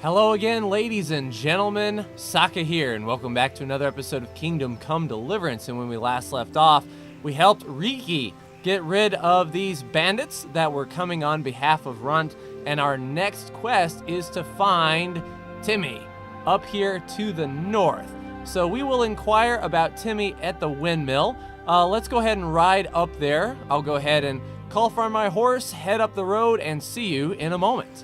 Hello again, ladies and gentlemen. Saka here, and welcome back to another episode of Kingdom Come Deliverance. And when we last left off, we helped Riki get rid of these bandits that were coming on behalf of Runt. And our next quest is to find Timmy up here to the north. So we will inquire about Timmy at the windmill. Let's go ahead and ride up there. I'll go ahead and call for my horse, head up the road, and see you in a moment.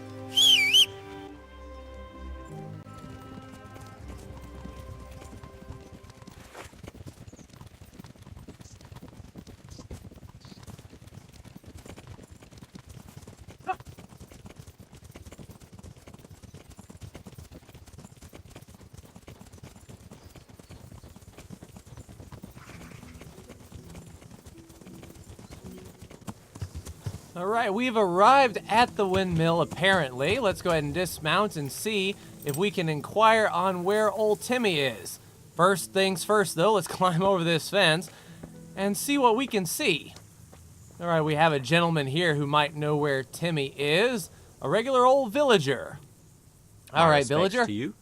All right, we've arrived at the windmill, apparently. Let's go ahead and dismount and see if we can inquire on where old Timmy is. First things first, though, let's climb over this fence and see what we can see. All right, we have a gentleman here who might know where Timmy is. A regular old villager. All right, villager. To you?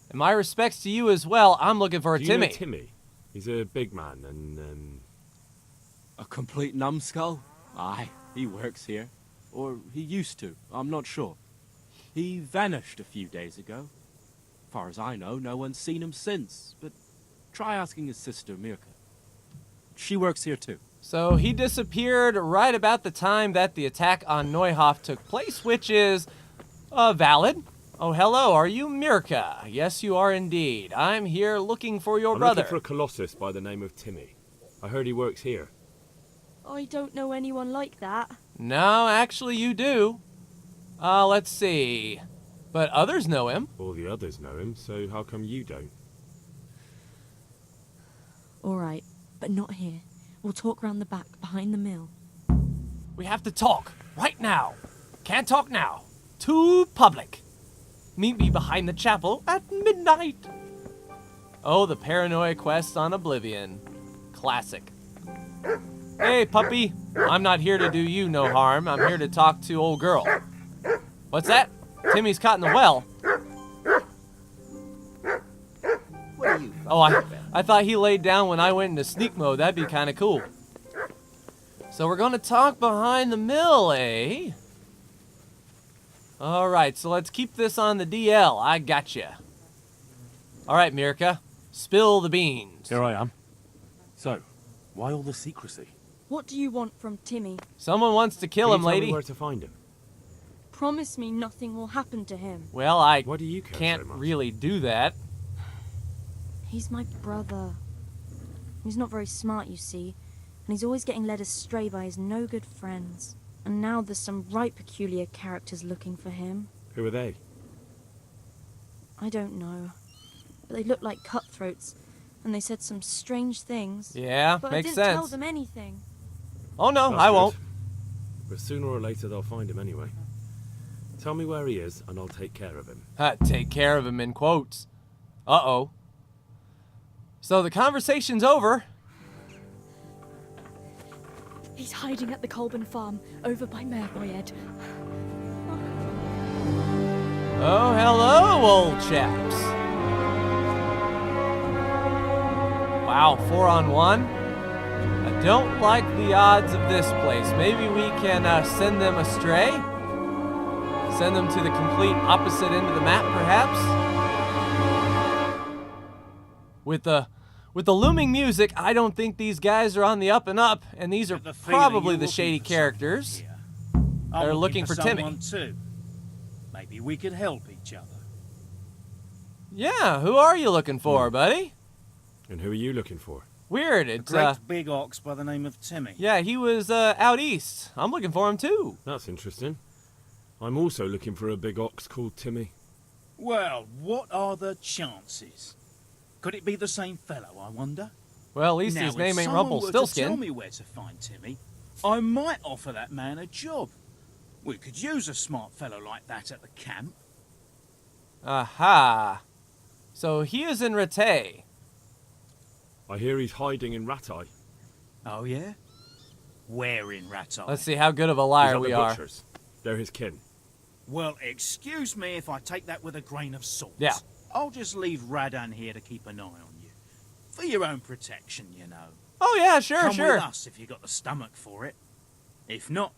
And my respects to you as well. I'm looking for Do Timmy. You know Timmy? He's a big man and, A complete numbskull? Aye, he works here. Or he used to, I'm not sure. He vanished a few days ago. Far as I know, no one's seen him since, but try asking his sister, Mirka. She works here too. So he disappeared right about the time that the attack on Neuhof took place, which is valid. Oh, hello, are you Mirka? Yes, you are indeed. I'm here looking for your brother. looking for a colossus by the name of Timmy. I heard he works here. I don't know anyone like that. No, actually you do. Let's see. But others know him. All the others know him, so how come you don't? All right, but not here. We'll talk round the back, behind the mill. We have to talk, right now. Can't talk now. Too public. Meet me behind the chapel at midnight. Oh, the paranoia quest on Oblivion. Classic. Hey, puppy. I'm not here to do you no harm. I'm here to talk to old girl. What's that? Timmy's caught in the well. What are you? Oh, I thought he laid down when I went into sneak mode. That'd be kind of cool. So we're going to talk behind the mill, eh? All right, so let's keep this on the DL. I gotcha. All right, Mirka. Spill the beans. Here I am. So, why all the secrecy? What do you want from Timmy? Someone wants to kill him, Can you tell me lady. where to find him? Promise me nothing will happen to him. Well, I Why do you care can't so much? really do that. He's my brother. He's not very smart, you see, and he's always getting led astray by his no-good friends. And now there's some right peculiar characters looking for him. Who are they? I don't know, but they look like cutthroats, and they said some strange things. Yeah, But makes I didn't tell sense. them anything. Oh, no, That's I good. won't. But sooner or later they'll find him anyway. Tell me where he is and I'll take care of him. Take care of him in quotes. Uh-oh. So the conversation's over. He's hiding at the Colburn farm, over by Motherboard. Oh, hello, old chaps. Wow, 4-on-1. I don't like the odds of this place. Maybe we can send them astray? Send them to the complete opposite end of the map, perhaps? With the looming music, I don't think these guys are on the up and up, and these are probably the shady characters that are looking for Timmy. Too. Maybe we could help each other. Yeah, who are you looking for, buddy? And who are you looking for? Weird, A it's, great big ox by the name of Timmy. yeah, he was out east. I'm looking for him, too. That's interesting. I'm also looking for a big ox called Timmy. Well, what are the chances? Could it be the same fellow, I wonder? Well, at least Now, his if name ain't someone were to tell Rumpelstiltskin. me where to find Timmy, I might offer that man a job. We could use a smart fellow like that at the camp. Aha. So he is in Rattay. I hear he's hiding in Rattay. Oh, yeah? Where in Rattay? Let's see how good of a He's liar at we the are. butchers. They're his kin. Well, excuse me if I take that with a grain of salt. Yeah. I'll just leave Radan here to keep an eye on you. For your own protection, you know. Oh, yeah, sure, Come sure. with us if you got the stomach for it. If not,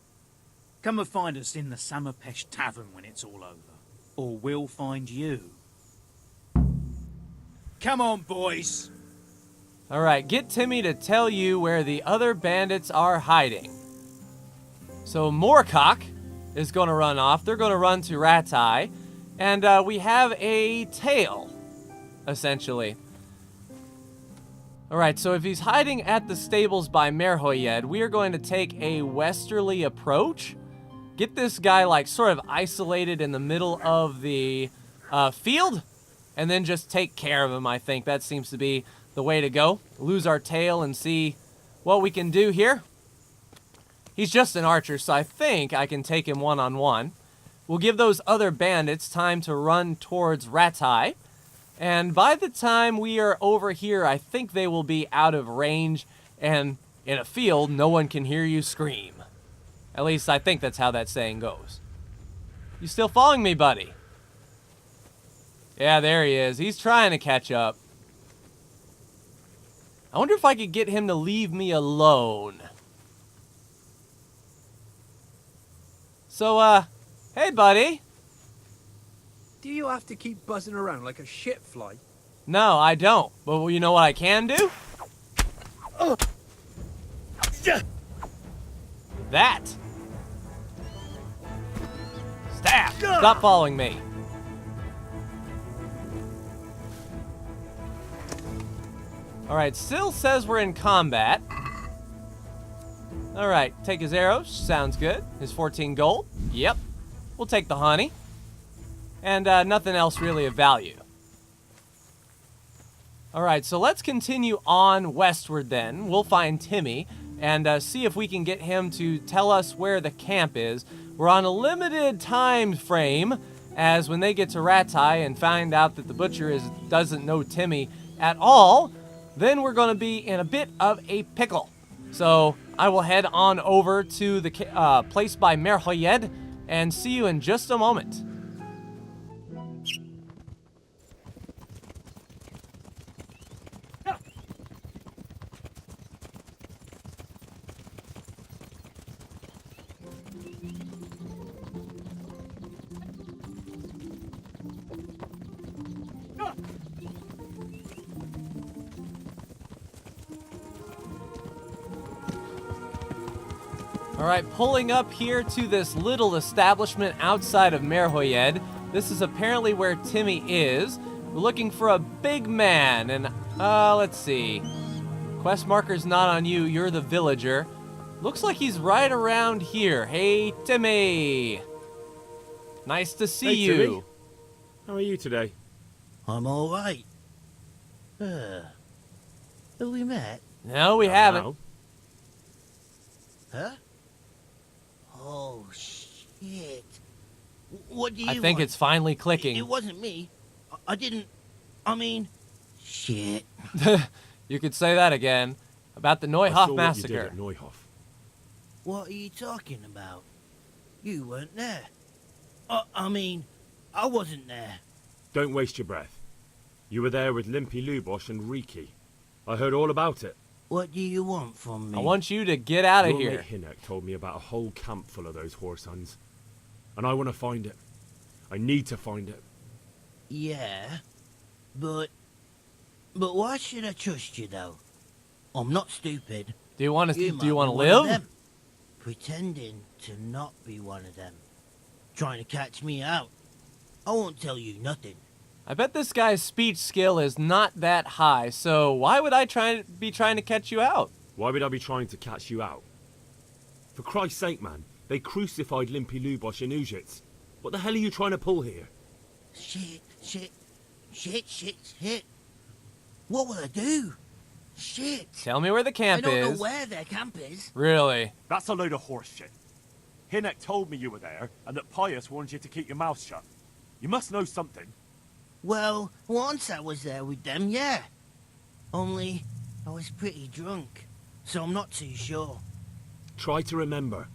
come and find us in the Samapesh Tavern when it's all over. Or we'll find you. Come on, boys. All right, get Timmy to tell you where the other bandits are hiding. So Moorcock is going to run off. They're going to run to Ratai. And we have a tail, essentially. All right, so if he's hiding at the stables by Merhoyed, we are going to take a westerly approach. Get this guy, like, sort of isolated in the middle of the field. And then just take care of him, I think. That seems to be the way to go. Lose our tail and see what we can do here. He's just an archer, so I think I can take him one-on-one. We'll give those other bandits time to run towards Ratai. And by the time we are over here, I think they will be out of range. And in a field, no one can hear you scream. At least I think that's how that saying goes. You still following me, buddy? Yeah, there he is. He's trying to catch up. I wonder if I could get him to leave me alone. So, hey, buddy. Do you have to keep buzzing around like a shit fly? No, I don't. But you know what I can do? That. Stab. Stop following me. Alright, Syl says we're in combat. Alright, take his arrows. Sounds good. His 14 gold. Yep. We'll take the honey. And nothing else really of value. Alright, so let's continue on westward then. We'll find Timmy and see if we can get him to tell us where the camp is. We're on a limited time frame, as when they get to Ratai and find out that the butcher doesn't know Timmy at all, then we're going to be in a bit of a pickle. So I will head on over to the place by Merhoyed and see you in just a moment. All right, pulling up here to this little establishment outside of Merhoyed. This is apparently where Timmy is. We're looking for a big man, and let's see. Quest marker's not on you, you're the villager. Looks like he's right around here. Hey, Timmy. Nice to see you. Timmy. How are you today? I'm all right. Have we met? No, we haven't. Now. Huh? Oh, shit. What do you I think want? it's finally clicking. It wasn't me. I didn't... I mean... Shit. You could say that again. About the I Neuhof saw what you massacre. did at Neuhof. What are you talking about? You weren't there. I mean, I wasn't there. Don't waste your breath. You were there with Limpy Lubosh and Riki. I heard all about it. What do you want from me? I want you to get out of Your here. mate Hinek told me about a whole camp full of those horse huns. And I want to find it. I need to find it. Yeah, but why should I trust you, though? I'm not stupid. Do you want to You do might you want be to one of live? them, pretending to not be one of them. Trying to catch me out. I won't tell you nothing. I bet this guy's speech skill is not that high, so why would I be trying to catch you out? Why would I be trying to catch you out? For Christ's sake, man, they crucified Limpy Lubosh and Ujits. What the hell are you trying to pull here? Shit. What will I do? Shit. Tell me where the I camp don't is. know where their camp is. Really? That's a load of horse shit. Hinek told me you were there, and that Pius warned you to keep your mouth shut. You must know something. Well, once I was there with them, yeah. Only, I was pretty drunk, so I'm not too sure. Try to remember.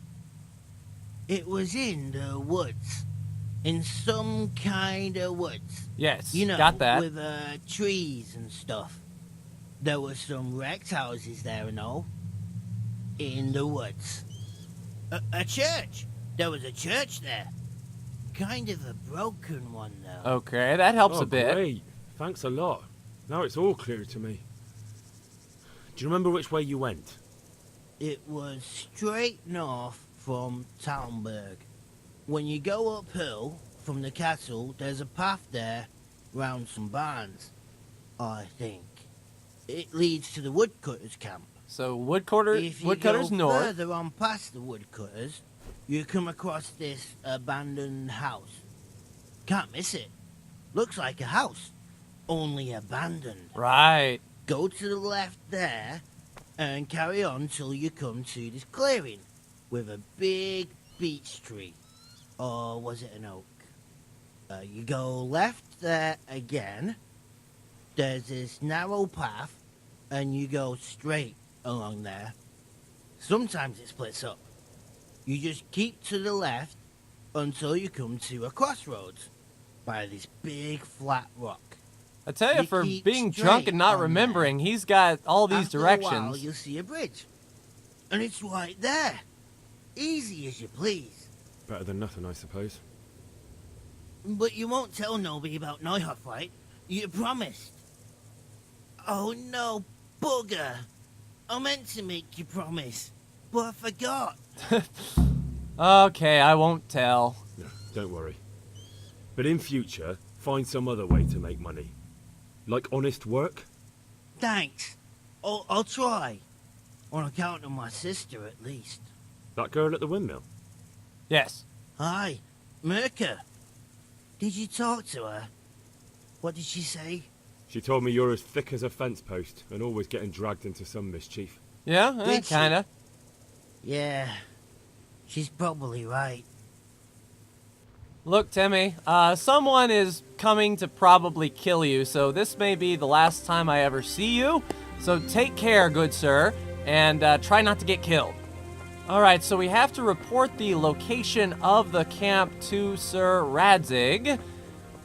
It was in the woods. In some kind of woods. Yes, You know, got that. with trees and stuff. There were some wrecked houses there and all. In the woods. A church. There was a church there. Kind of a broken one, though. Okay, that helps a bit. Great. Thanks a lot. Now it's all clear to me. Do you remember which way you went? It was straight north from Talmberg. When you go uphill from the castle, there's a path there round some barns, I think. It leads to the woodcutters' camp. So If woodcutters you go north. further on past the woodcutters, you come across this abandoned house. Can't miss it. Looks like a house, only abandoned. Right. Go to the left there and carry on till you come to this clearing with a big beech tree. Or was it an oak? You go left there again. There's this narrow path and you go straight along there. Sometimes it splits up. You just keep to the left until you come to a crossroads by this big flat rock. I tell you, You for keep being drunk straight and not on remembering, he's got all these After a while, directions. you'll see a bridge. And it's right there. Easy as you please. Better than nothing, I suppose. But you won't tell nobody about Neuhoff, right? You promised. Oh no, bugger. I meant to make you promise, but I forgot. Okay, I won't tell. No, don't worry. But in future, find some other way to make money. Like honest work? Thanks. I'll try. On account of my sister, at least. That girl at the windmill? Yes. Hi, Merker. Did you talk to her? What did she say? She told me you're as thick as a fence post and always getting dragged into some mischief. Yeah, Did she? kinda. Yeah, she's probably right. Look, Timmy, someone is coming to probably kill you, so this may be the last time I ever see you. So take care, good sir, and try not to get killed. All right, so we have to report the location of the camp to Sir Radzig.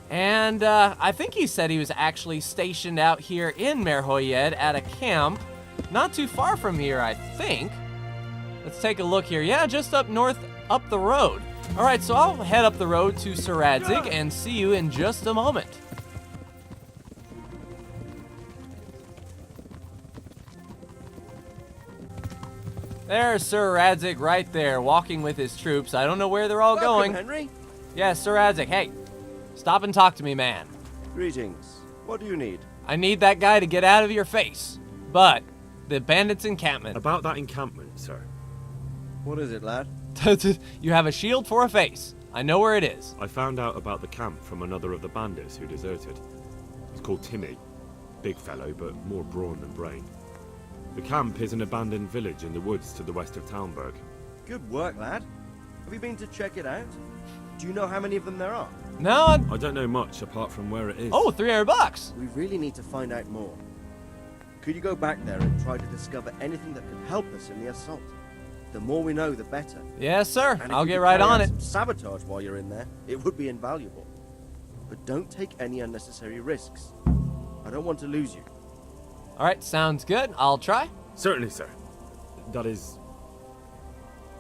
And I think he said he was actually stationed out here in Merhoyed at a camp not too far from here, I think. Let's take a look here. Yeah, just up north, up the road. All right, so I'll head up the road to Sir Radzig and see you in just a moment. There's Sir Radzig right there, walking with his troops. I don't know where they're all going. Henry. Yes, Sir Radzig. Hey, stop and talk to me, man. Greetings. What do you need? I need that guy to get out of your face. But the bandits' encampment. About that encampment, sir. What is it, lad? You have a shield for a face. I know where it is. I found out about the camp from another of the bandits who deserted. He's called Timmy. Big fellow, but more brawn than brain. The camp is an abandoned village in the woods to the west of Talmberg. Good work, lad. Have you been to check it out? Do you know how many of them there are? No, I don't know much apart from where it is. Oh, $300. We really need to find out more. Could you go back there and try to discover anything that could help us in the assault? The more we know, the better. Yes, sir. And if I'll you get could right carry on out it. some sabotage while you're in there, it would be invaluable. But don't take any unnecessary risks. I don't want to lose you. All right, sounds good. I'll try. Certainly, sir. That is...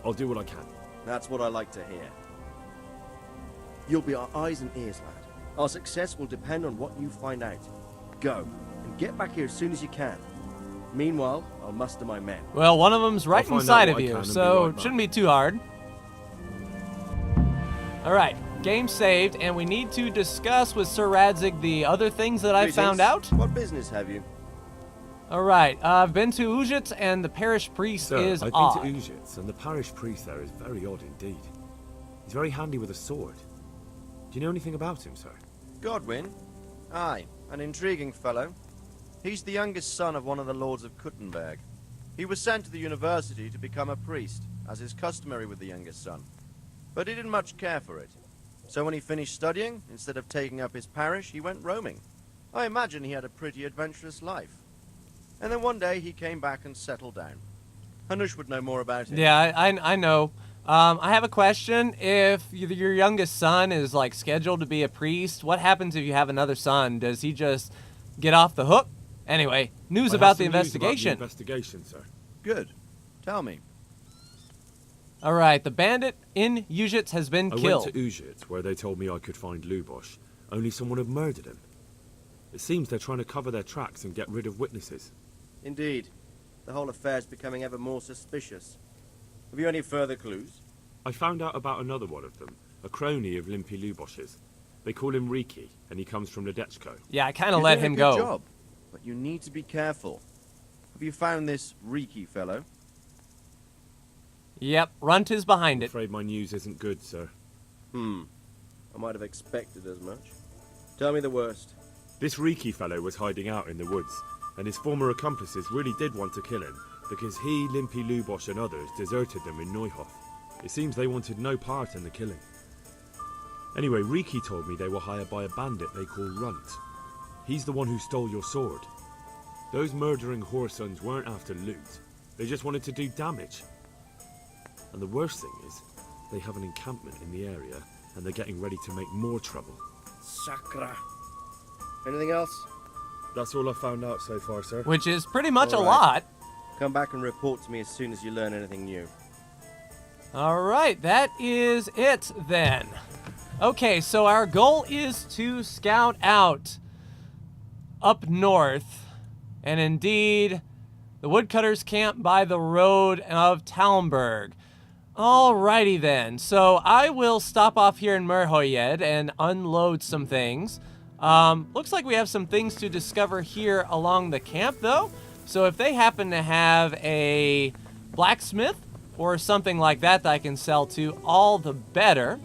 I'll do what I can. That's what I like to hear. You'll be our eyes and ears, lad. Our success will depend on what you find out. Go, and get back here as soon as you can. Meanwhile, I'll muster my men. Well, one of them's right I'll find inside out of what I you, can and be so right it back. shouldn't be too hard. All right, game saved, and we need to discuss with Sir Radzig the other things that I found out. What business have you? All right, I've been to Ujit, and the parish priest Sir, is I've odd. been to Ujits, and the parish priest there is very odd indeed. He's very handy with a sword. Do you know anything about him, sir? Godwin? Aye, an intriguing fellow. He's the youngest son of one of the lords of Kuttenberg. He was sent to the university to become a priest, as is customary with the youngest son. But he didn't much care for it. So when he finished studying, instead of taking up his parish, he went roaming. I imagine he had a pretty adventurous life. And then one day he came back and settled down. Hanush would know more about him. Yeah, I know. I have a question. If your youngest son is, like, scheduled to be a priest, what happens if you have another son? Does he just get off the hook? Anyway, news about the investigation. Investigation, sir. Good. Tell me. All right, the bandit in Ujits has been killed. I went to Ujit, where they told me I could find Lubosh. Only someone had murdered him. It seems they're trying to cover their tracks and get rid of witnesses. Indeed. The whole affair's becoming ever more suspicious. Have you any further clues? I found out about another one of them, a crony of Limpy Lubosh's. They call him Riki, and he comes from Nadechko. Yeah, I kind of let him go. Good job, but you need to be careful. Have you found this Riki fellow? Yep, Runt is behind I'm it. afraid my news isn't good, sir. I might have expected as much. Tell me the worst. This Riki fellow was hiding out in the woods, and his former accomplices really did want to kill him, because he, Limpy Lubosh and others deserted them in Neuhof. It seems they wanted no part in the killing. Anyway, Riki told me they were hired by a bandit they call Runt. He's the one who stole your sword. Those murdering whoresons weren't after loot. They just wanted to do damage. And the worst thing is, they have an encampment in the area, and they're getting ready to make more trouble. Sakra. Anything else? That's all I found out so far, sir. Which is pretty much All a right. lot. Come back and report to me as soon as you learn anything new. All right, that is it then. Okay, so our goal is to scout out up north, and indeed, the woodcutters camp by the road of Talmberg. Alrighty then, so I will stop off here in Merhoyed and unload some things. Looks like we have some things to discover here along the camp though. So if they happen to have a blacksmith or something like that that I can sell to, all the better.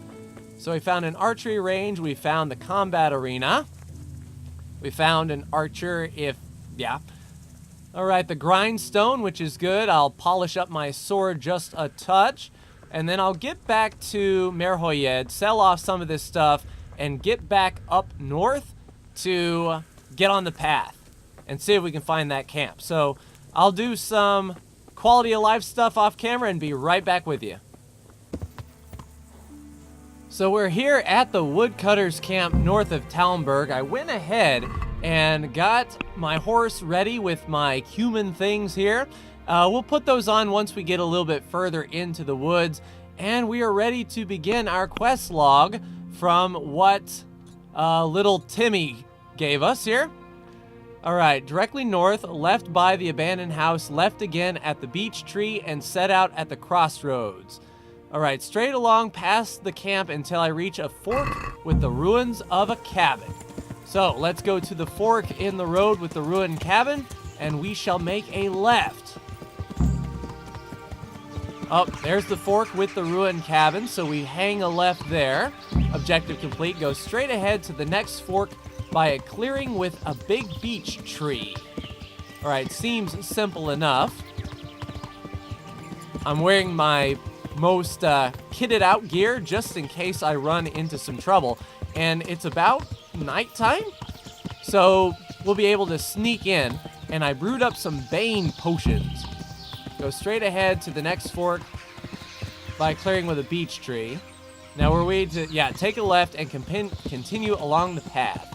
So we found an archery range, we found the combat arena. We found an archer Alright, the grindstone, which is good. I'll polish up my sword just a touch. And then I'll get back to Merhoyed, sell off some of this stuff, and get back up north to get on the path and see if we can find that camp. So I'll do some quality of life stuff off camera and be right back with you. So we're here at the woodcutters camp north of Talmberg. I went ahead and got my horse ready with my human things here. We'll put those on once we get a little bit further into the woods, and we are ready to begin our quest log from what little Timmy gave us here. Alright, directly north, left by the abandoned house, left again at the beech tree, and set out at the crossroads. Alright, straight along past the camp until I reach a fork with the ruins of a cabin. So, let's go to the fork in the road with the ruined cabin, and we shall make a left. Oh, there's the fork with the ruined cabin, so we hang a left there. Objective complete. Go straight ahead to the next fork by a clearing with a big beech tree. Alright, seems simple enough. I'm wearing my most kitted out gear just in case I run into some trouble. And it's about nighttime, so we'll be able to sneak in. And I brewed up some Bane potions. Go straight ahead to the next fork by clearing with a beech tree. Now we're waiting to, take a left and continue along the path.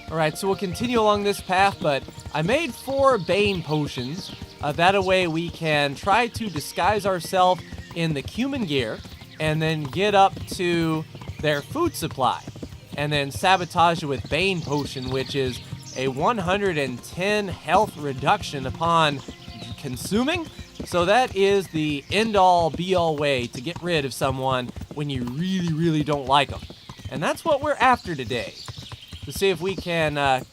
Alright, so we'll continue along this path, but I made 4 Bane potions. That way we can try to disguise ourselves in the cumin gear and then get up to their food supply. And then sabotage it with Bane potion, which is a 110 health reduction upon consuming. So that is the end-all, be-all way to get rid of someone when you really, really don't like them. And that's what we're after today. To see if we can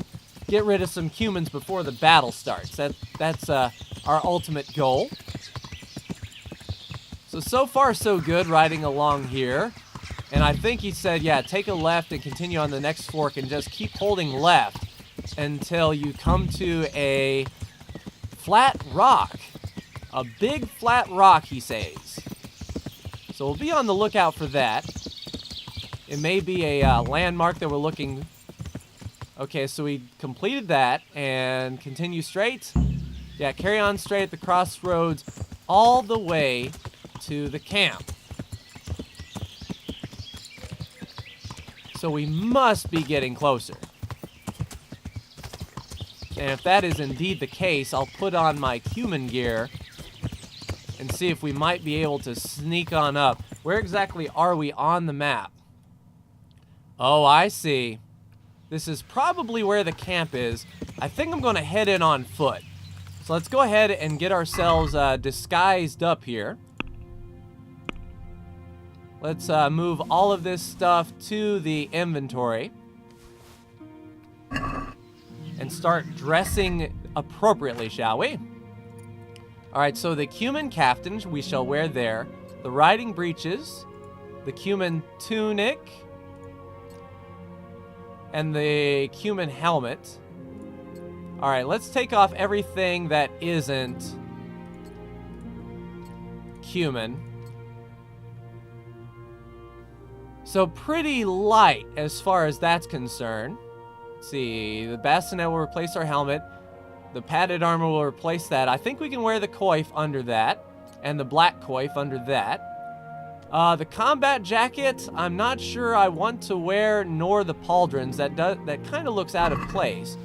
get rid of some humans before the battle starts. That's our ultimate goal. So far so good riding along here. And I think he said, take a left and continue on the next fork and just keep holding left until you come to a flat rock. A big flat rock, he says. So we'll be on the lookout for that. It may be a landmark that we're looking. Okay, so we completed that and continue straight. Carry on straight at the crossroads all the way to the camp. So we must be getting closer. And if that is indeed the case, I'll put on my human gear and see if we might be able to sneak on up. Where exactly are we on the map? Oh, I see. This is probably where the camp is. I think I'm going to head in on foot. So let's go ahead and get ourselves disguised up here. Let's move all of this stuff to the inventory. And start dressing appropriately, shall we? Alright, so the cumin caftan we shall wear there. The riding breeches. The cumin tunic. And the cumin helmet. Alright, let's take off everything that isn't cumin. So pretty light as far as that's concerned. Let's see, the bassinet will replace our helmet. The padded armor will replace that. I think we can wear the coif under that. And the black coif under that. The combat jacket, I'm not sure I want to wear, nor the pauldrons. That kind of looks out of place.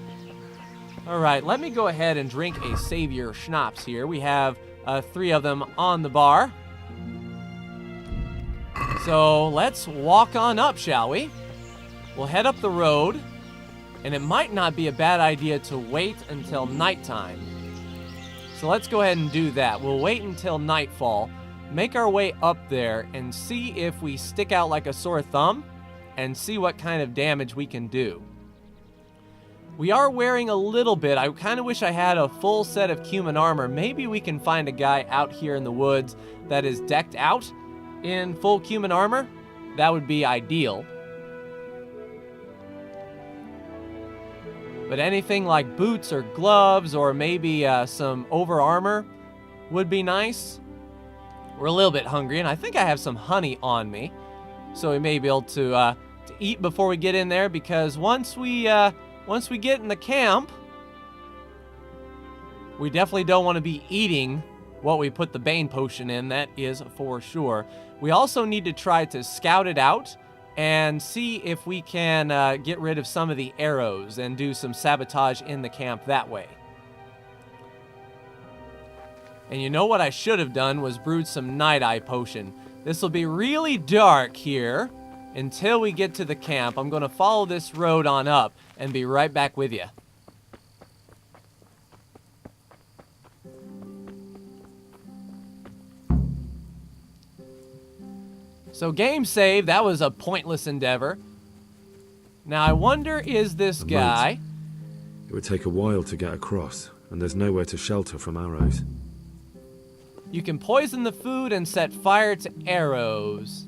Alright, let me go ahead and drink a Savior Schnapps here. We have 3 of them on the bar. So let's walk on up, shall we? We'll head up the road. And it might not be a bad idea to wait until nighttime. So let's go ahead and do that. We'll wait until nightfall, make our way up there, and see if we stick out like a sore thumb, and see what kind of damage we can do. We are wearing a little bit. I kind of wish I had a full set of cumin armor. Maybe we can find a guy out here in the woods that is decked out in full cumin armor. That would be ideal. But anything like boots or gloves or maybe some over armor would be nice. We're a little bit hungry, and I think I have some honey on me. So we may be able to eat before we get in there, because once we get in the camp, we definitely don't want to be eating what we put the Bane potion in, that is for sure. We also need to try to scout it out and see if we can get rid of some of the arrows and do some sabotage in the camp that way. And you know what I should have done was brewed some Night Eye potion. This will be really dark here until we get to the camp. I'm going to follow this road on up and be right back with you. So game save, that was a pointless endeavor. Now I wonder, is this guy... It would take a while to get across, and there's nowhere to shelter from arrows. You can poison the food and set fire to arrows.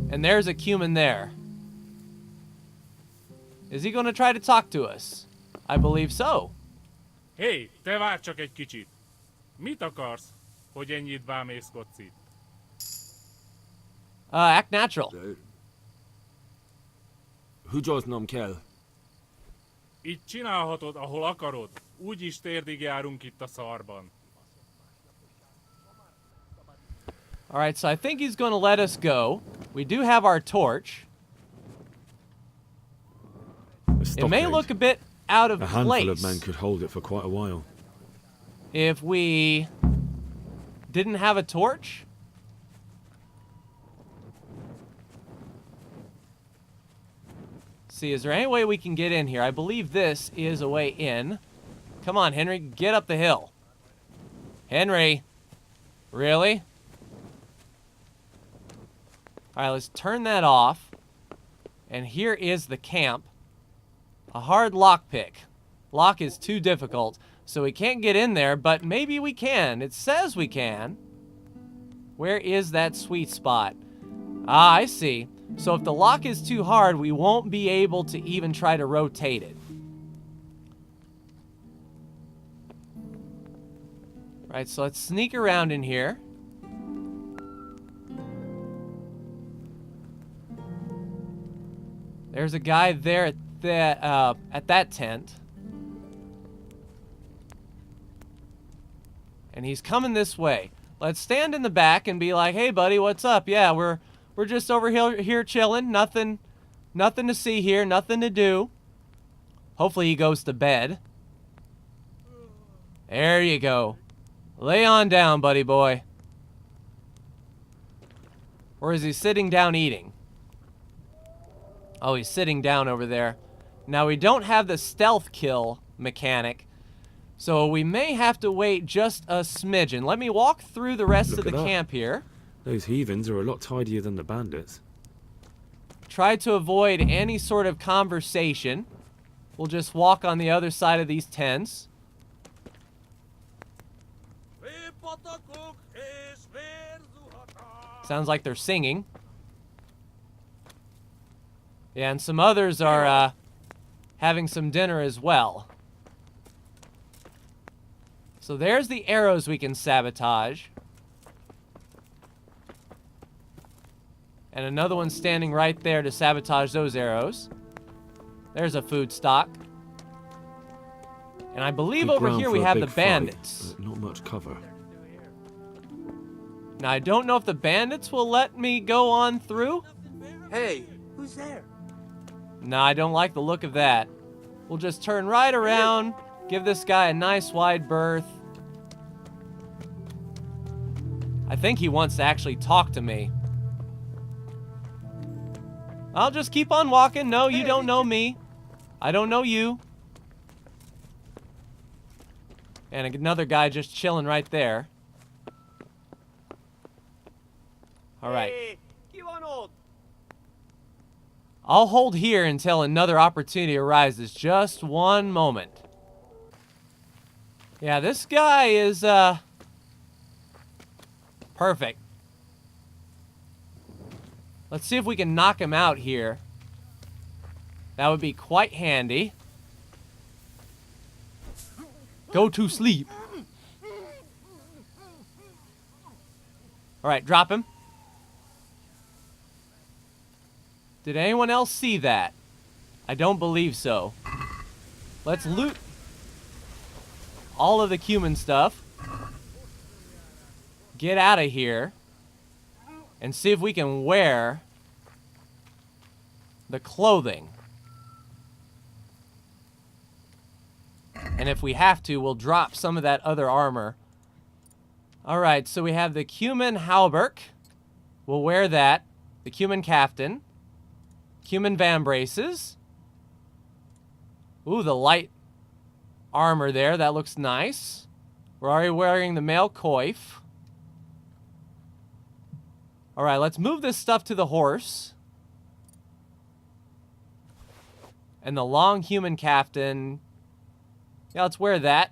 And there's a cumin there. Is he going to try to talk to us? I believe so. Hey, te várj csak egy kicsit. Mit akarsz, hogy ennyit bámészkodsz itt? Act natural. Húgyoznom kell. Itt csinálhatod, ahol akarod. Úgyis térdig járunk itt a szarban. Alright, so I think he's going to let us go. We do have our torch. It may look a bit out of place. A handful place of men could hold it for quite a while. if we didn't have a torch. See, is there any way we can get in here? I believe this is a way in. Come on, Henry, get up the hill. Henry. Really? Alright, let's turn that off. And here is the camp. A hard lockpick. Lock is too difficult, so we can't get in there, but maybe we can. It says we can. Where is that sweet spot? Ah, I see. So if the lock is too hard, we won't be able to even try to rotate it. Right, so let's sneak around in here. There's a guy there at that tent. And he's coming this way. Let's stand in the back and be like, hey, buddy, what's up? Yeah, we're just over here chilling. Nothing to see here. Nothing to do. Hopefully he goes to bed. There you go. Lay on down, buddy boy. Or is he sitting down eating? Oh, he's sitting down over there. Now, we don't have the stealth kill mechanic, so we may have to wait just a smidgen. Let me walk through the rest of the camp here. Those heathens are a lot tidier than the bandits. Try to avoid any sort of conversation. We'll just walk on the other side of these tents. Sounds like they're singing. Yeah, and some others are having some dinner as well. So there's the arrows we can sabotage. And another one standing right there to sabotage those arrows. There's a food stock. And I believe over here we have the bandits. But not much cover. Now, I don't know if the bandits will let me go on through. Hey, who's there? No, I don't like the look of that. We'll just turn right around, give this guy a nice wide berth. I think he wants to actually talk to me. I'll just keep on walking. No, you don't know me. I don't know you. And another guy just chilling right there. All right. I'll hold here until another opportunity arises. Just one moment. Yeah, this guy is, perfect. Let's see if we can knock him out here. That would be quite handy. Go to sleep. All right, drop him. Did anyone else see that? I don't believe so. Let's loot all of the cumin stuff. Get out of here. And see if we can wear the clothing. And if we have to, we'll drop some of that other armor. Alright, so we have the cumin hauberk. We'll wear that. The cumin caftan. Cumin vambraces. Ooh, the light armor there. That looks nice. We're already wearing the mail coif. Alright, let's move this stuff to the horse. And the long human caftan. Yeah, let's wear that.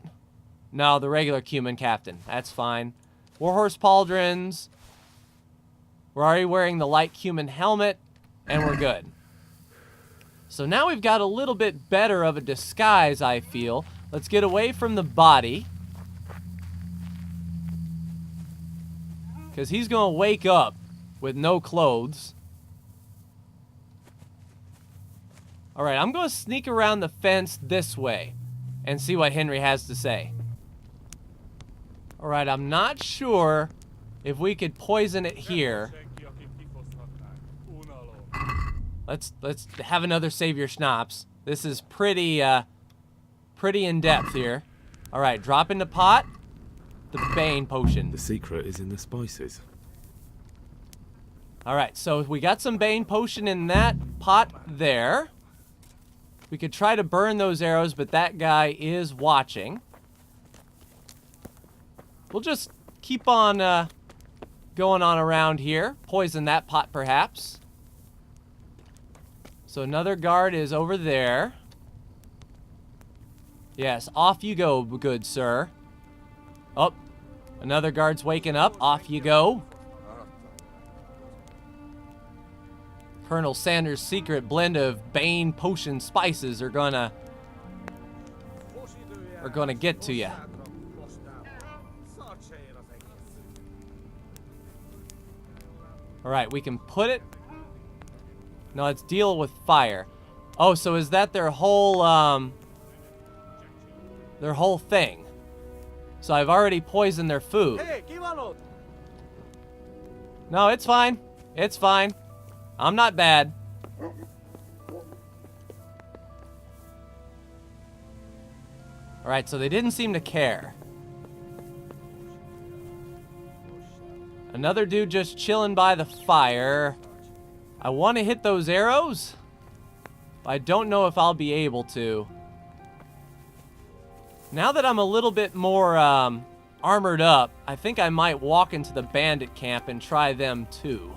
No, the regular cumin caftan. That's fine. Warhorse pauldrons. We're already wearing the light cumin helmet. And we're good. So now we've got a little bit better of a disguise, I feel. Let's get away from the body. Because he's going to wake up with no clothes. Alright, I'm going to sneak around the fence this way and see what Henry has to say. Alright, I'm not sure if we could poison it here. Let's have another Savior Schnapps. This is pretty in-depth here. Alright, drop in the pot. The Bane potion. The secret is in the spices. Alright, so we got some Bane potion in that pot there. We could try to burn those arrows, but that guy is watching. We'll just keep on going on around here. Poison that pot, perhaps. So another guard is over there. Yes, off you go, good sir. Oh, another guard's waking up. Off you go. Colonel Sanders' secret blend of Bane potion spices are gonna get to you. All right, we can put it. No, let's deal with fire. Oh, so is that their whole thing? So I've already poisoned their food. No, it's fine. It's fine. I'm not bad. Alright, so they didn't seem to care. Another dude just chilling by the fire. I want to hit those arrows. But I don't know if I'll be able to. Now that I'm a little bit more armored up, I think I might walk into the bandit camp and try them too.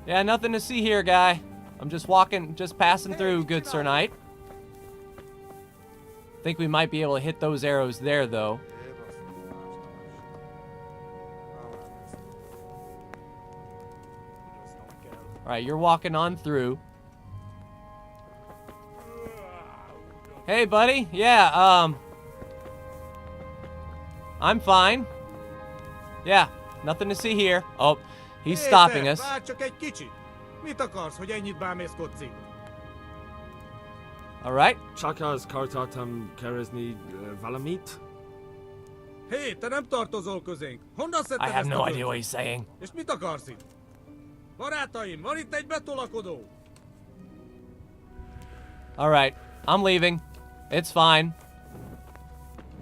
Yeah, nothing to see here, guy. I'm just walking, just passing through, good Sir Knight. Think we might be able to hit those arrows there, though. Alright, you're walking on through. Hey, buddy. Yeah, I'm fine. Yeah, nothing to see here. Oh, he's stopping us. Várj csak egy kicsit! Mit akarsz, hogy ennyit bámészkodsz itt? Alright. Csakaz kartartam kerezni valamit? Hé, te nem tartozol közénk! Honnan szedted I have ezt no a idea what bőrt? he's saying. És mit akarsz itt? Barátaim, van itt egy betolakodó! Alright, I'm leaving. It's fine.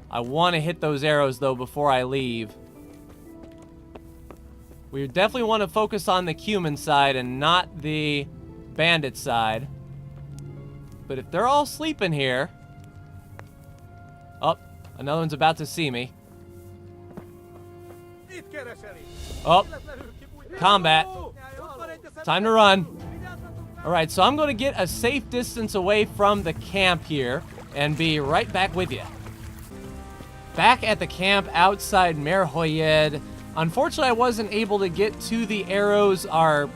I want to hit those arrows, though, before I leave. We definitely want to focus on the human side and not the bandit side. But if they're all sleeping here... Oh, another one's about to see me. Oh, combat. Time to run. Alright, so I'm going to get a safe distance away from the camp here and be right back with you. Back at the camp outside Merhoyed. Unfortunately, I wasn't able to get to the arrows. Our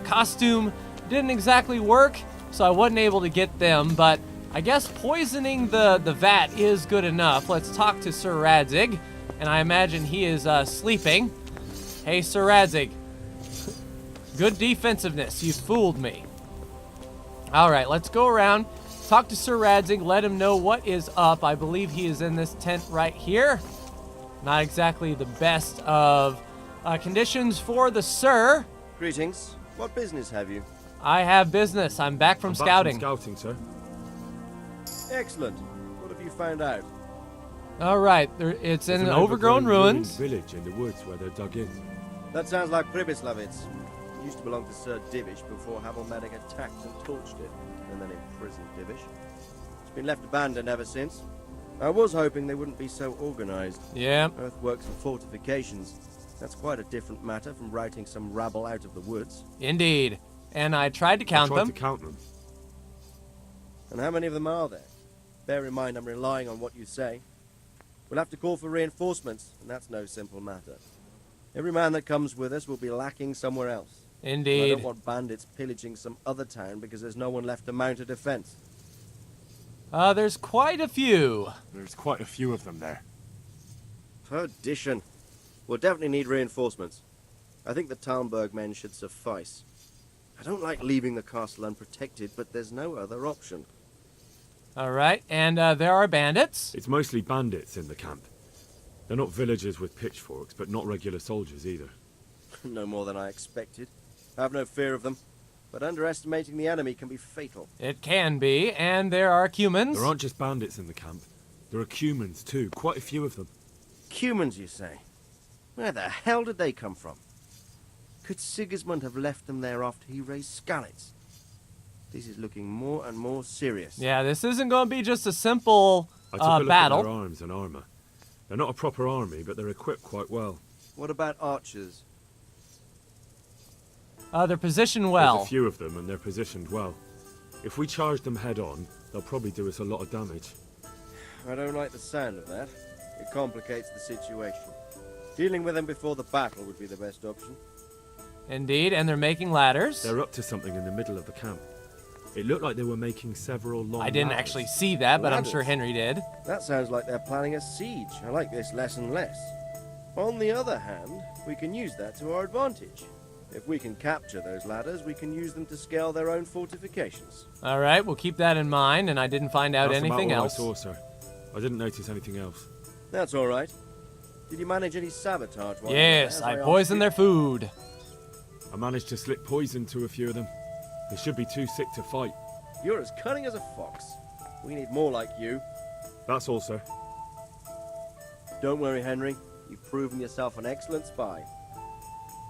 costume didn't exactly work, so I wasn't able to get them, but I guess poisoning the vat is good enough. Let's talk to Sir Radzig, and I imagine he is sleeping. Hey, Sir Radzig. Good defensiveness. You fooled me. Alright, let's go around, talk to Sir Radzig, let him know what is up. I believe he is in this tent right here. Not exactly the best of conditions for the Sir. Greetings. What business have you? I have business. I'm back from scouting. Back from scouting, sir. Excellent. What have you found out? Alright, it's in There's an overgrown ruins. village in the woods where they're dug in. That sounds like Pribyslavitz. It used to belong to Sir Divish before Havelmedic attacked and torched it, and then imprisoned Divish. It's been left abandoned ever since. I was hoping they wouldn't be so organized. Yeah. Earthworks and fortifications. That's quite a different matter from routing some rabble out of the woods. Indeed. And I tried to count them. And how many of them are there? Bear in mind I'm relying on what you say. We'll have to call for reinforcements, and that's no simple matter. Every man that comes with us will be lacking somewhere else. Indeed. I don't want bandits pillaging some other town because there's no one left to mount a defense. There's quite a few. There's quite a few of them there. Perdition. We'll definitely need reinforcements. I think the Talmberg men should suffice. I don't like leaving the castle unprotected, but there's no other option. Alright, and there are bandits? It's mostly bandits in the camp. They're not villagers with pitchforks, but not regular soldiers either. No more than I expected. I have no fear of them, but underestimating the enemy can be fatal. It can be, and there are humans. There aren't just bandits in the camp. There are humans too, quite a few of them. Humans, you say? Where the hell did they come from? Could Sigismund have left them there after he raised Skalitz? This is looking more and more serious. Yeah, this isn't going to be just a simple I took a look battle. at their arms and armor. They're not a proper army, but they're equipped quite well. What about archers? They're positioned well. There's a few of them, and they're positioned well. If we charge them head on, they'll probably do us a lot of damage. I don't like the sound of that. It complicates the situation. Dealing with them before the battle would be the best option. Indeed, and they're making ladders. They're up to something in the middle of the camp. It looked like they were making several long I didn't ladders. actually see that, but I'm Ladders? sure Henry did. That sounds like they're planning a siege. I like this less and less. On the other hand, we can use that to our advantage. If we can capture those ladders, we can use them to scale their own fortifications. All right, we'll keep that in mind, and I didn't find out That's anything about all else. I saw, sir. I didn't notice anything else. That's all right. Did you manage any sabotage? while you were Yes, there, as I asked poisoned you? their food. I managed to slip poison to a few of them. They should be too sick to fight. You're as cunning as a fox. We need more like you. That's all, sir. Don't worry, Henry. You've proven yourself an excellent spy.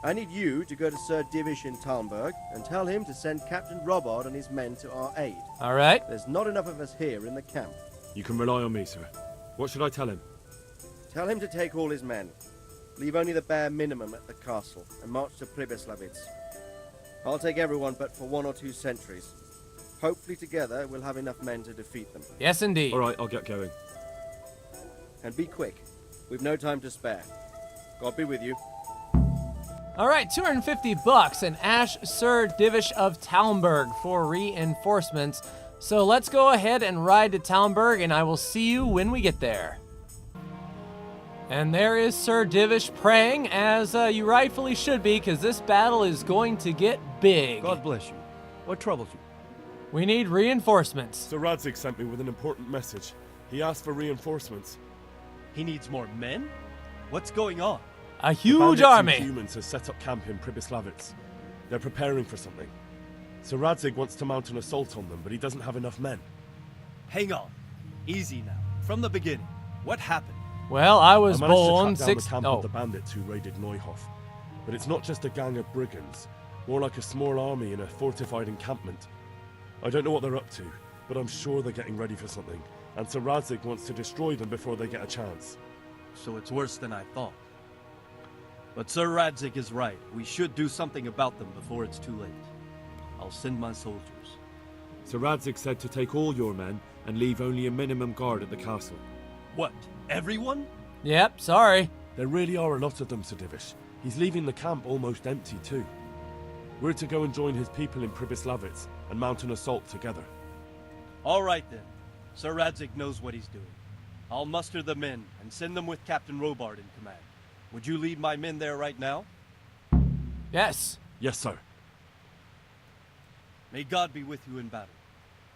I need you to go to Sir Divish in Talmberg and tell him to send Captain Robard and his men to our aid. All right. There's not enough of us here in the camp. You can rely on me, sir. What should I tell him? Tell him to take all his men. Leave only the bare minimum at the castle and march to Pribyslavitz. I'll take everyone but for 1 or 2 sentries. Hopefully together we'll have enough men to defeat them. Yes, indeed. All right, I'll get going. And be quick. We've no time to spare. God be with you. All right, $250 and Ash Sir Divish of Talmberg for reinforcements. So let's go ahead and ride to Talmberg, and I will see you when we get there. And there is Sir Divish praying, as you rightfully should be, because this battle is going to get big. God bless you. What troubles you? We need reinforcements. Sir Radzig sent me with an important message. He asked for reinforcements. He needs more men? What's going on? A huge Bandits army. and humans have set up camp in Pribyslavitz. They're preparing for something. Sir Radzig wants to mount an assault on them, but he doesn't have enough men. Hang on. Easy now. From the beginning. What happened? Well, I was I managed born to track down six. the camp Oh, of the bandits who raided Neuhof. But it's not just a gang of brigands, more like a small army in a fortified encampment. I don't know what they're up to, but I'm sure they're getting ready for something, and Sir Radzig wants to destroy them before they get a chance. So it's worse than I thought. But Sir Radzig is right. We should do something about them before it's too late. I'll send my soldiers. Sir Radzig said to take all your men and leave only a minimum guard at the castle. What? Everyone? yep, sorry. There really are a lot of them, Sir Divish. He's leaving the camp almost empty too. We're to go and join his people in Pribyslavitz and mount an assault together. All right then. Sir Radzig knows what he's doing. I'll muster the men and send them with Captain Robard in command. Would you lead my men there right now? Yes. Yes, sir. May God be with you in battle.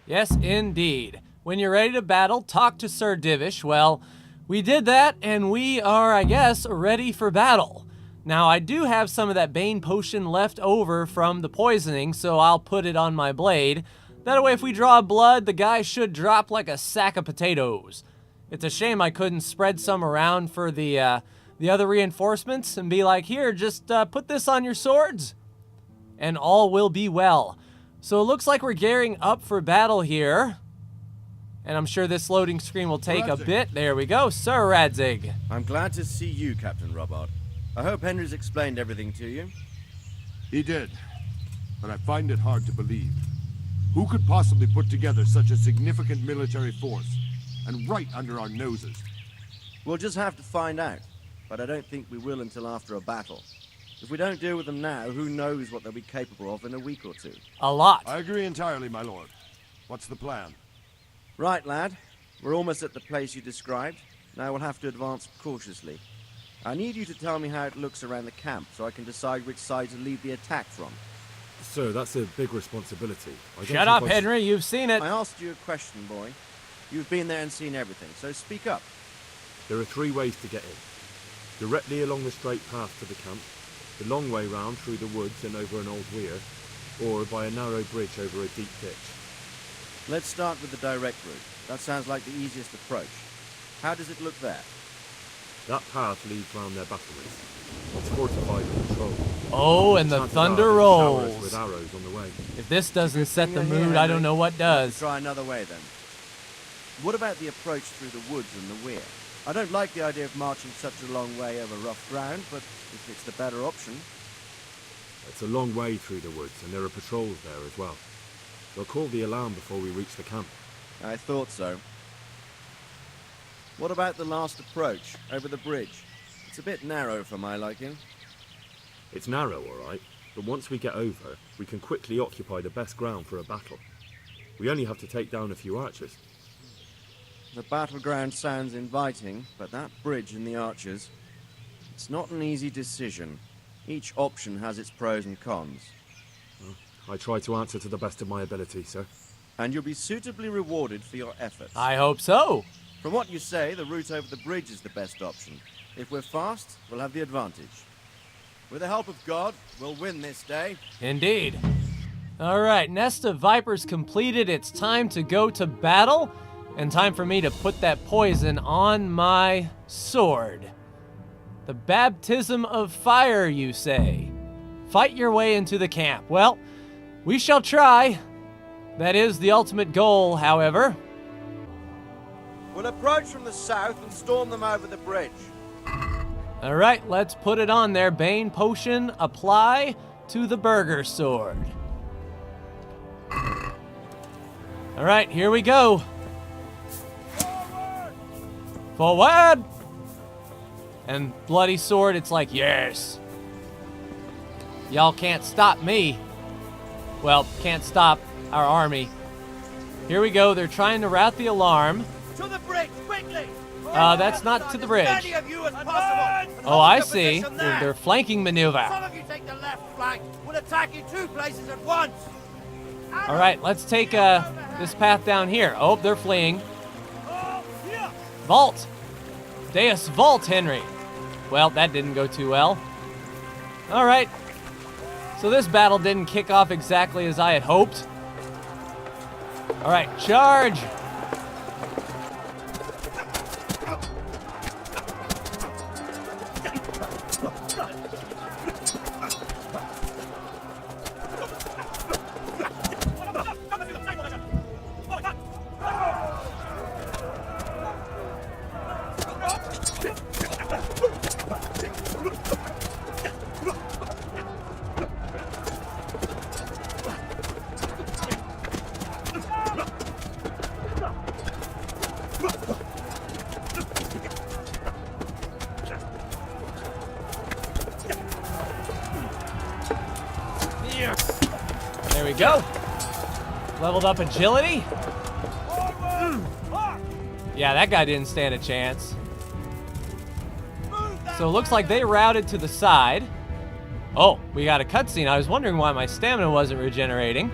Yes, indeed. When you're ready to battle, talk to Sir Divish. Well, we did that, and we are, I guess, ready for battle. Now, I do have some of that Bane potion left over from the poisoning, so I'll put it on my blade. That way, if we draw blood, the guy should drop like a sack of potatoes. It's a shame I couldn't spread some around for the other reinforcements and be like, here, just put this on your swords, and all will be well. So it looks like we're gearing up for battle here. And I'm sure this loading screen will take a bit. There we go, Sir Radzig. I'm glad to see you, Captain Robard. I hope Henry's explained everything to you. He did, but I find it hard to believe. Who could possibly put together such a significant military force, and right under our noses? We'll just have to find out, but I don't think we will until after a battle. If we don't deal with them now, who knows what they'll be capable of in a week or two. A lot. I agree entirely, my lord. What's the plan? Right, lad. We're almost at the place you described. Now we'll have to advance cautiously. I need you to tell me how it looks around the camp so I can decide which side to lead the attack from. Sir, that's a big responsibility. Shut up, Henry. You've seen it. I asked you a question, boy. You've been there and seen everything, so speak up. There are 3 ways to get in. Directly along the straight path to the camp, the long way round through the woods and over an old weir, or by a narrow bridge over a deep ditch. Let's start with the direct route. That sounds like the easiest approach. How does it look there? That path leads round their battlements. It's fortified and patrolled. Oh, and the Chances thunder are there's rolls. towers with arrows on the way. If this doesn't set the Thing you're here, mood, I don't Henry. know what does. Try another way then. What about the approach through the woods and the weir? I don't like the idea of marching such a long way over rough ground, but if it's the better option. It's a long way through the woods, and there are patrols there as well. They'll call the alarm before we reach the camp. I thought so. What about the last approach, over the bridge? It's a bit narrow for my liking. It's narrow, all right, but once we get over, we can quickly occupy the best ground for a battle. We only have to take down a few archers. The battleground sounds inviting, but that bridge and the archers, it's not an easy decision. Each option has its pros and cons. Well, I try to answer to the best of my ability, sir. And you'll be suitably rewarded for your efforts. I hope so. From what you say, the route over the bridge is the best option. If we're fast, we'll have the advantage. With the help of God, we'll win this day. Indeed. All right, Nest of Vipers completed. It's time to go to battle, and time for me to put that poison on my sword. The baptism of fire, you say? Fight your way into the camp. Well, we shall try. That is the ultimate goal, however. We'll approach from the south and storm them over the bridge. All right, let's put it on there. Bane potion, apply to the burger sword. All right, here we go. Forward! And bloody sword, it's like, yes. Y'all can't stop me. Well, can't stop our army. Here we go. They're trying to rout the alarm. To the bridge, quickly! That's not to the bridge. As many of you as possible. Oh, I see. They're flanking maneuver. Some of you take the left flank. We'll attack you 2 places at once. All right, let's take this path down here. Oh, they're fleeing. Vault. Deus Vault, Henry. Well, that didn't go too well. All right. So this battle didn't kick off exactly as I had hoped. All right, charge. There we go. Leveled up agility. Yeah, that guy didn't stand a chance. So it looks like they routed to the side. Oh, we got a cutscene. I was wondering why my stamina wasn't regenerating.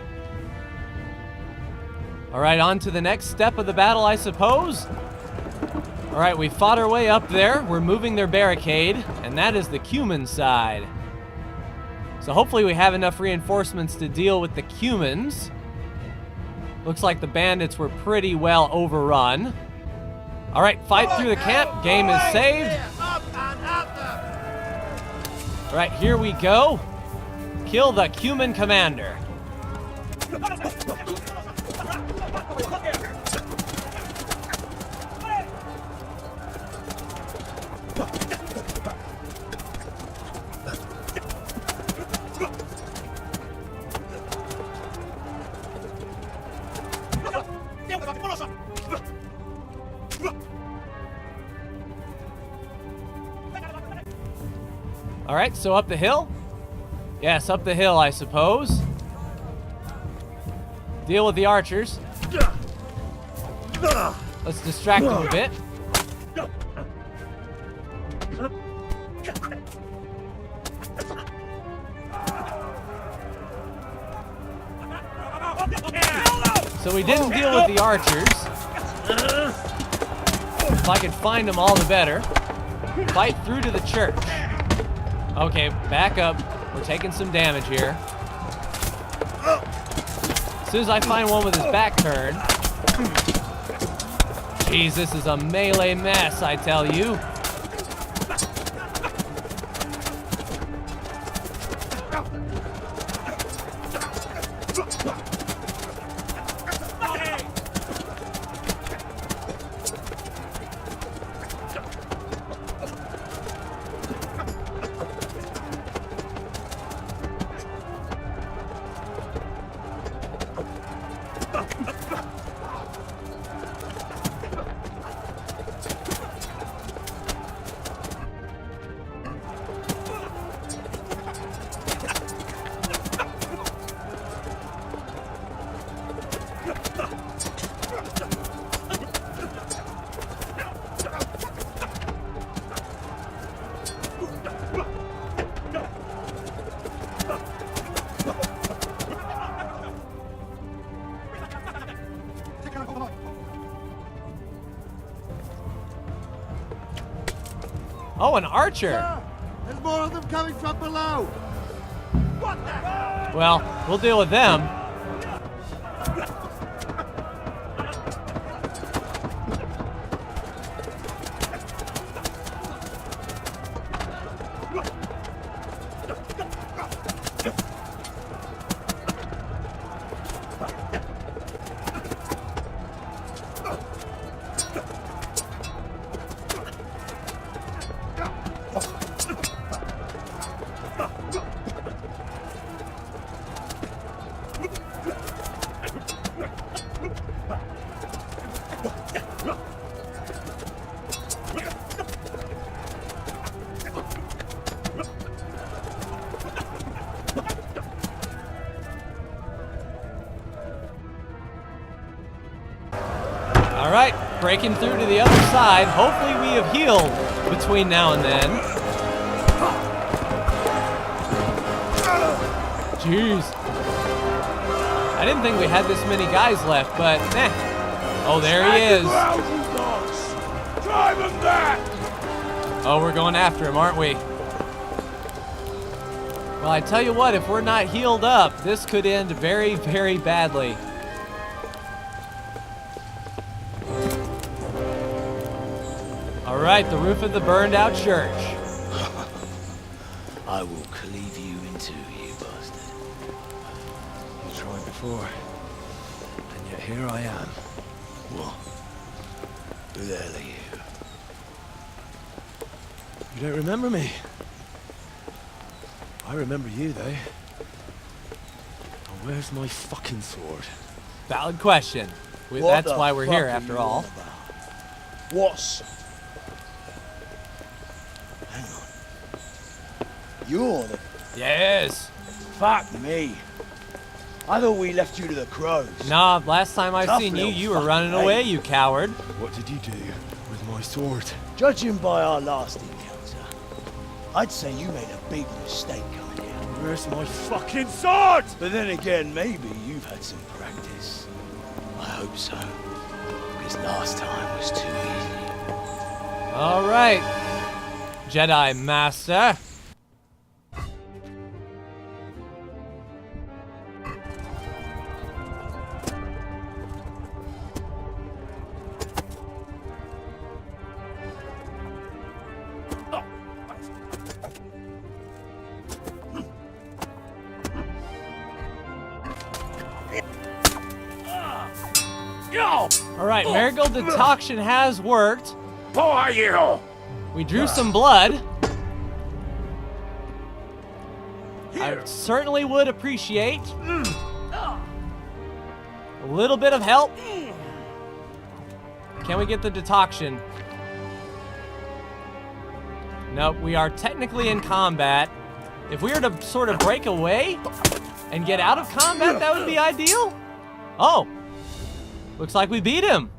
All right, on to the next step of the battle, I suppose. All right, we fought our way up there. We're moving their barricade, and that is the Cuman side. So hopefully we have enough reinforcements to deal with the Cumans. Looks like the bandits were pretty well overrun. All right, fight through the camp. Game is saved. All right, here we go. Kill the Cuman commander. All right, so up the hill? Yes, up the hill, I suppose. Deal with the archers. Let's distract them a bit. So we didn't deal with the archers. If I could find them, all the better. Fight through to the church. Okay, back up. We're taking some damage here. As soon as I find one with his back turned. Jeez, this is a melee mess, I tell you. Oh, an archer. Sir, there's more of them coming from below. Well, we'll deal with them. All right, breaking through to the other side. Hopefully we have healed between now and then. Jeez. I didn't think we had this many guys left, but eh. Oh, there he is. Drive him back! Oh, we're going after him, aren't we? Well, I tell you what, if we're not healed up, this could end very, very badly. All right, the roof of the burned out church. I will cleave you in two, you bastard. You tried before, and yet here I am. What? Who the hell are you? You don't remember me? I remember you, though. Now, where's my fucking sword? Valid question. That's why we're here, after all. What's... Hang on. You're the... Yes. Fuck me. I thought we left you to the crows. Nah, last time I Tough seen you, little you were fucking running mate. away, you coward. What did you do with my sword? Judging by our last encounter, I'd say you made a big mistake coming here. Where's my fucking sword? But then again, maybe you've had some practice. I hope so. Because last time was too easy. All right, Jedi Master. All right, Marigold Decoction has worked. We drew some blood. I certainly would appreciate a little bit of help. Can we get the decoction? Nope, we are technically in combat. If we were to sort of break away and get out of combat, that would be ideal. Oh, looks like we beat him.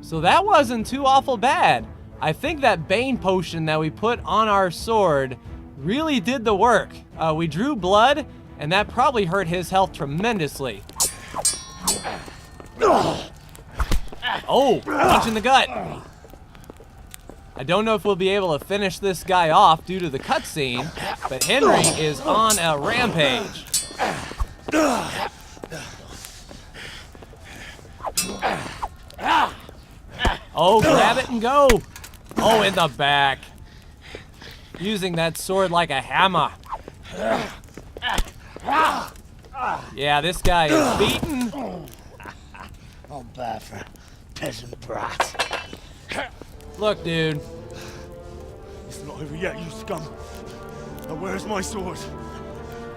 So that wasn't too awful bad. I think that Bane potion that we put on our sword really did the work. We drew blood, and that probably hurt his health tremendously. Oh, punch in the gut. I don't know if we'll be able to finish this guy off due to the cutscene, but Henry is on a rampage. Oh, grab it and go. Oh, in the back. Using that sword like a hammer. Yeah, this guy is beaten. Not bad for a peasant brat. Look, dude. It's not over yet, you scum. Now where's my sword?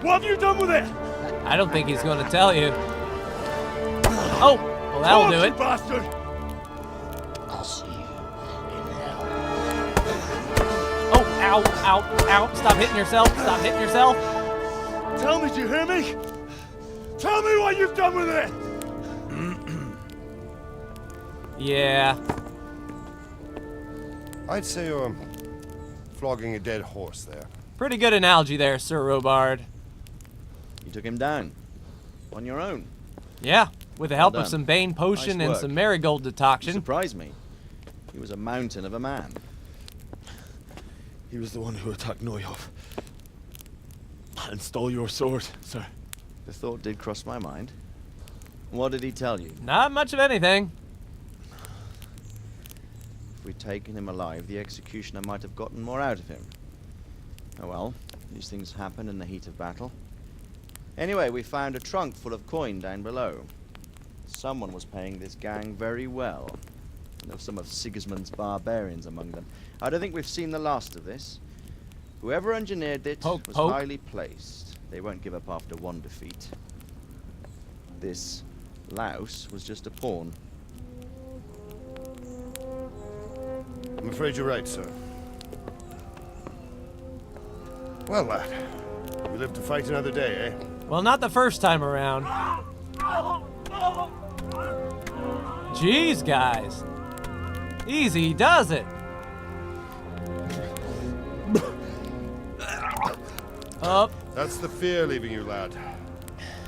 What have you done with it? I don't think he's going to tell you. Oh, well, that'll do it. Bastard! I'll see you in hell. Oh, ow, ow, ow. Stop hitting yourself. Stop hitting yourself. Tell me, do you hear me? Tell me what you've done with it! Yeah. I'd say you're flogging a dead horse there. Pretty good analogy there, Sir Robard. You took him down. On your own. Yeah, with the help Well of done. some Bane potion Nice and work. some Marigold You decoction. surprised me. He was a mountain of a man. He was the one who attacked Neuhoff. And stole your sword, sir. The thought did cross my mind. What did he tell you? Not much of anything. If we'd taken him alive, the executioner might have gotten more out of him. Oh well, these things happen in the heat of battle. Anyway, we found a trunk full of coin down below. Someone was paying this gang very well. There were some of Sigismund's barbarians among them. I don't think we've seen the last of this. Whoever engineered it was highly placed. They won't give up after one defeat. This louse was just a pawn. I'm afraid you're right, sir. Well, lad, we live to fight another day, eh? Well, not the first time around. Jeez, guys. Easy does it. Up. That's the fear leaving you, lad.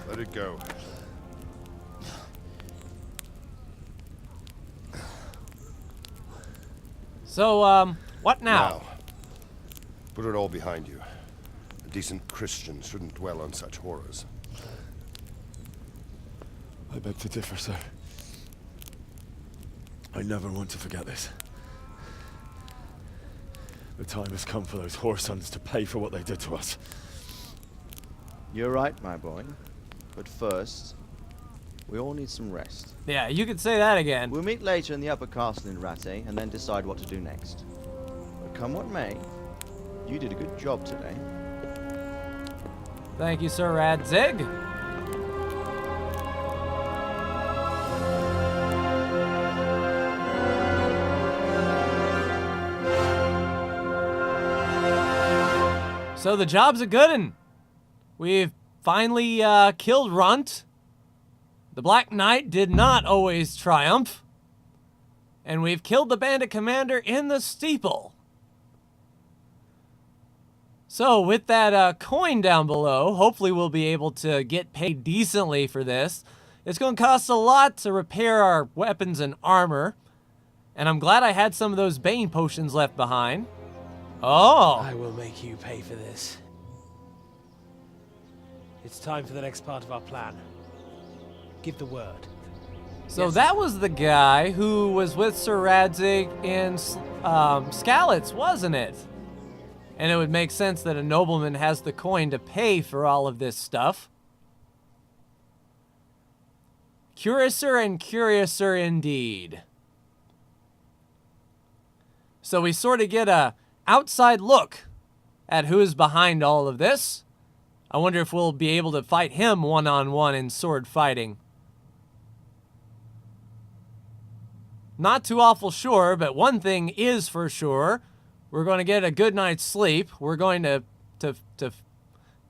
Let it go. So, what now? Put it all behind you. A decent Christian shouldn't dwell on such horrors. I beg to differ, sir. I never want to forget this. The time has come for those whoresons to pay for what they did to us. You're right, my boy. But first, we all need some rest. Yeah, you could say that again. We'll meet later in the upper castle in Ratte, and then decide what to do next. But come what may, you did a good job today. Thank you, Sir Radzig. So the job's a good one. We've finally killed Runt. The Black Knight did not always triumph. And we've killed the bandit commander in the steeple. So with that coin down below, hopefully we'll be able to get paid decently for this. It's going to cost a lot to repair our weapons and armor. And I'm glad I had some of those Bane potions left behind. Oh! I will make you pay for this. It's time for the next part of our plan. Give the word. So Yes. that was the guy who was with Sir Radzig in Skalitz, wasn't it? And it would make sense that a nobleman has the coin to pay for all of this stuff. Curiouser and curiouser indeed. So we sort of get a outside look at who is behind all of this. I wonder if we'll be able to fight him one-on-one in sword fighting. Not too awful sure, but one thing is for sure. We're going to get a good night's sleep. We're going to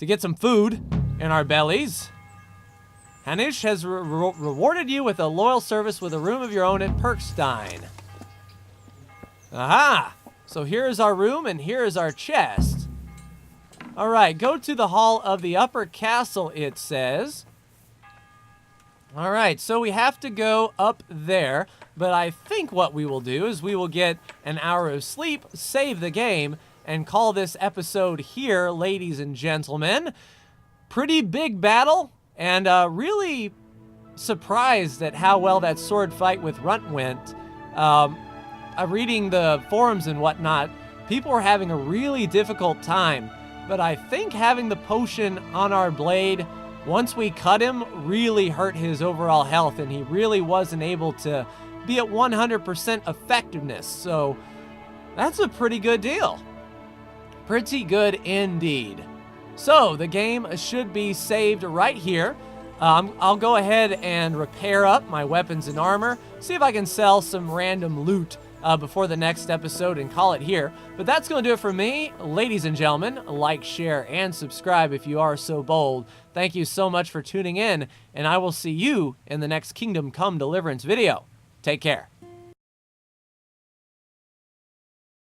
get some food in our bellies. Hanish has rewarded you with a loyal service with a room of your own at Perkstein. Aha! So here is our room and here is our chest. All right, go to the hall of the upper castle, it says. All right, so we have to go up there, but I think what we will do is we will get an hour of sleep, save the game, and call this episode here, ladies and gentlemen. Pretty big battle, and really surprised at how well that sword fight with Runt went. Reading the forums and whatnot, people were having a really difficult time, but I think having the potion on our blade, once we cut him, really hurt his overall health, and he really wasn't able to be at 100% effectiveness, so that's a pretty good deal. Pretty good indeed. So the game should be saved right here. I'll go ahead and repair up my weapons and armor, see if I can sell some random loot before the next episode and call it here. But that's going to do it for me. Ladies and gentlemen, like, share, and subscribe if you are so bold. Thank you so much for tuning in, and I will see you in the next Kingdom Come Deliverance video. Take care.